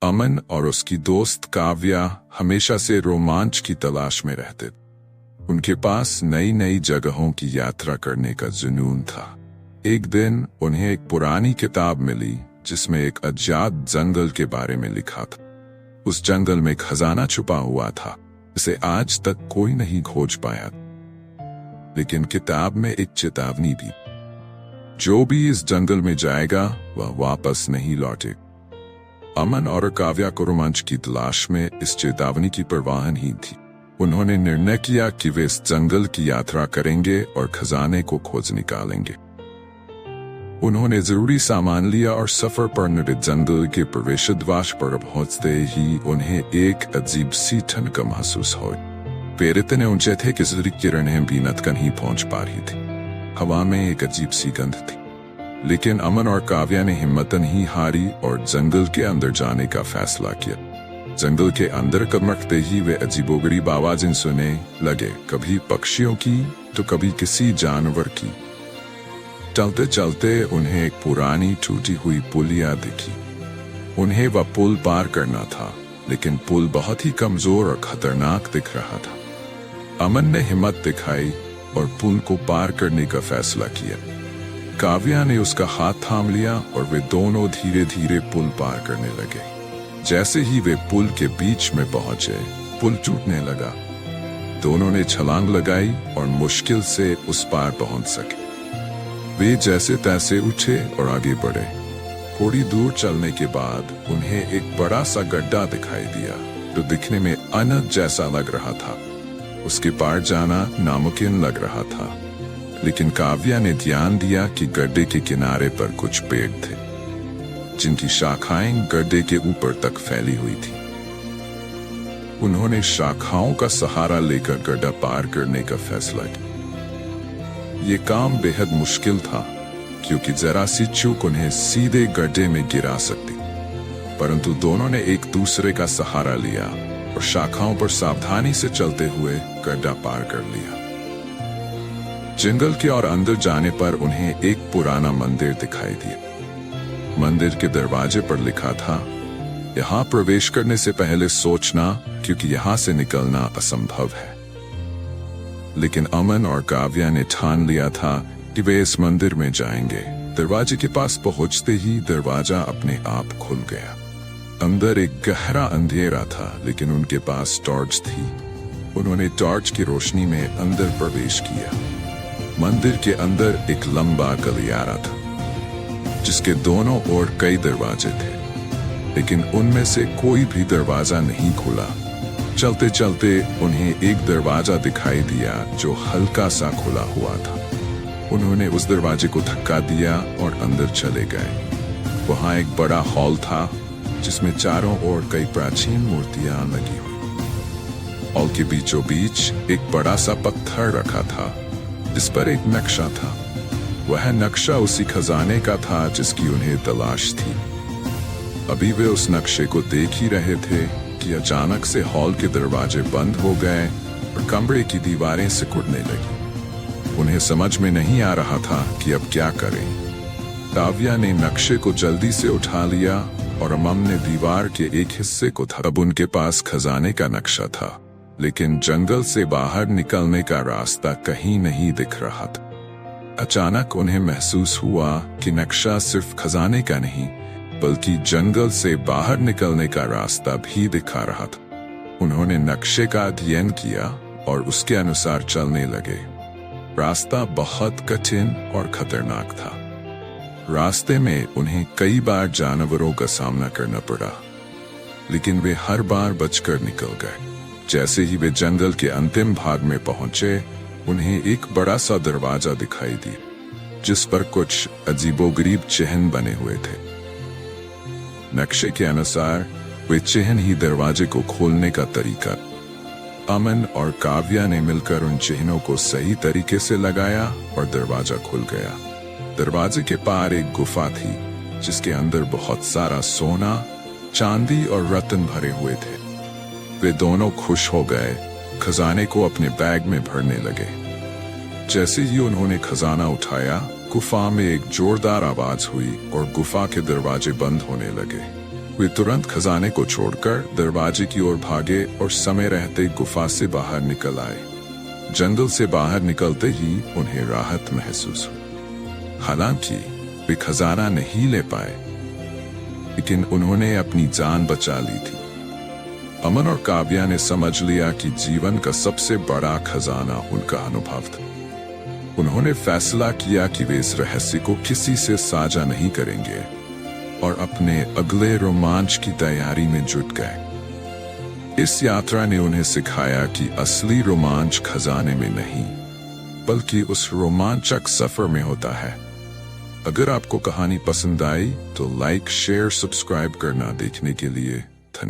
अमन और उसकी दोस्त काव्या हमेशा से रोमांच की तलाश में रहते। उनके पास नई नई जगहों की यात्रा करने का जुनून था। एक दिन उन्हें एक पुरानी किताब मिली जिसमें एक अज्ञात जंगल के बारे में लिखा था। उस जंगल में खजाना छुपा हुआ था जिसे आज तक कोई नहीं खोज पाया। लेकिन किताब में एक चेतावनी थी, जो भी इस जंगल में जाएगा वह वापस नहीं लौटेगा। अमन और काव्या को रोमांच की तलाश में इस चेतावनी की परवाह नहीं थी। उन्होंने निर्णय किया कि वे इस जंगल की यात्रा करेंगे और खजाने को खोज निकालेंगे। उन्होंने जरूरी सामान लिया और सफर पर निकले। जंगल के प्रवेश द्वार पर पहुंचते ही उन्हें एक अजीब सी ठंड का महसूस हुई। वे इतने ऊंचे थे कि सूर्य किरणें भी न कहीं पहुंच पा रही थी। हवा में एक अजीब सी गंध थी, लेकिन अमन और काव्या ने हिम्मत नहीं हारी और जंगल के अंदर जाने का फैसला किया। जंगल के अंदर कदम रखते ही वे अजीबोगरीब आवाजें सुनने लगे, कभी पक्षियों की तो कभी किसी जानवर की। चलते चलते उन्हें एक पुरानी टूटी हुई पुलिया दिखी। उन्हें वह पुल पार करना था, लेकिन पुल बहुत ही कमजोर और खतरनाक दिख रहा था। अमन ने हिम्मत दिखाई और पुल को पार करने का फैसला किया। काव्या ने उसका हाथ थाम लिया और वे दोनों धीरे धीरे पुल पार करने लगे। जैसे ही वे पुल के बीच में पहुंचे, पुल टूटने लगा। दोनों ने छलांग लगाई और मुश्किल से उस पार पहुंच सके। वे जैसे तैसे उठे और आगे बढ़े। थोड़ी दूर चलने के बाद उन्हें एक बड़ा सा गड्ढा दिखाई दिया जो दिखने में अनंत जैसा लग रहा था। उसके पार जाना नामुमकिन लग रहा था, लेकिन काव्या ने ध्यान दिया कि गड्ढे के किनारे पर कुछ पेड़ थे जिनकी शाखाएं गड्ढे के ऊपर तक फैली हुई थी। उन्होंने शाखाओं का सहारा लेकर गड्ढा पार करने का फैसला किया। ये काम बेहद मुश्किल था क्योंकि जरा सी चूक उन्हें सीधे गड्ढे में गिरा सकती, परंतु दोनों ने एक दूसरे का सहारा लिया और शाखाओं पर सावधानी से चलते हुए गड्ढा पार कर लिया। जंगल के और अंदर जाने पर उन्हें एक पुराना मंदिर दिखाई दिया। मंदिर के दरवाजे पर लिखा था, यहाँ प्रवेश करने से पहले सोचना, क्योंकि यहाँ से निकलना असंभव है। लेकिन अमन और काव्या ने ठान लिया था कि वे इस मंदिर में जाएंगे। दरवाजे के पास पहुंचते ही दरवाजा अपने आप खुल गया। अंदर एक गहरा अंधेरा था, लेकिन उनके पास टॉर्च थी। उन्होंने टॉर्च की रोशनी में अंदर प्रवेश किया। मंदिर के अंदर एक लंबा गलियारा था जिसके दोनों ओर कई दरवाजे थे, लेकिन उनमें से कोई भी दरवाजा नहीं खुला। चलते चलते उन्हें एक दरवाजा दिखाई दिया जो हल्का सा खुला हुआ था। उन्होंने उस दरवाजे को धक्का दिया और अंदर चले गए। वहां एक बड़ा हॉल था जिसमें चारों ओर कई प्राचीन मूर्तियां लगी हुई। हॉल के बीचों बीच एक बड़ा सा पत्थर रखा था जिस पर एक नक्शा था। वह नक्शा उसी खजाने का था जिसकी उन्हें तलाश थी। अभी वे उस नक्शे को देख ही रहे थे कि अचानक से हॉल के दरवाजे बंद हो गए और कमरे की दीवारें सिकुड़ने लगी। उन्हें समझ में नहीं आ रहा था कि अब क्या करें। काव्या ने नक्शे को जल्दी से उठा लिया और अमन ने दीवार के एक हिस्से को था। अब उनके पास खजाने का नक्शा था, लेकिन जंगल से बाहर निकलने का रास्ता कहीं नहीं दिख रहा था। अचानक उन्हें महसूस हुआ कि नक्शा सिर्फ खजाने का नहीं, बल्कि जंगल से बाहर निकलने का रास्ता भी दिखा रहा था। उन्होंने नक्शे का अध्ययन किया और उसके अनुसार चलने लगे। रास्ता बहुत कठिन और खतरनाक था। रास्ते में उन्हें कई बार जानवरों का सामना करना पड़ा, लेकिन वे हर बार बचकर निकल गए। जैसे ही वे जंगल के अंतिम भाग में पहुंचे, उन्हें एक बड़ा सा दरवाजा दिखाई दिया जिस पर कुछ अजीबोगरीब चिन्ह बने हुए थे। नक्शे के अनुसार वे चिन्ह ही दरवाजे को खोलने का तरीका। अमन और काव्या ने मिलकर उन चिन्हों को सही तरीके से लगाया और दरवाजा खुल गया। दरवाजे के पार एक गुफा थी जिसके अंदर बहुत सारा सोना, चांदी और रत्न भरे हुए थे। वे दोनों खुश हो गए, खजाने को अपने बैग में भरने लगे। जैसे ही उन्होंने खजाना उठाया, गुफा में एक जोरदार आवाज हुई और गुफा के दरवाजे बंद होने लगे। वे तुरंत खजाने को छोड़कर दरवाजे की ओर भागे और समय रहते गुफा से बाहर निकल आए। जंगल से बाहर निकलते ही उन्हें राहत महसूस हुई। हालांकि वे खजाना नहीं ले पाए, लेकिन उन्होंने अपनी जान बचा ली थी। अमन और काव्या ने समझ लिया कि जीवन का सबसे बड़ा खजाना उनका अनुभव था। उन्होंने फैसला किया कि वे इस रहस्य को किसी से साझा नहीं करेंगे और अपने अगले रोमांच की तैयारी में जुट गए। इस यात्रा ने उन्हें सिखाया कि असली रोमांच खजाने में नहीं, बल्कि उस रोमांचक सफर में होता है। अगर आपको कहानी पसंद आई तो लाइक, शेयर, सब्सक्राइब करना देखने के लिए।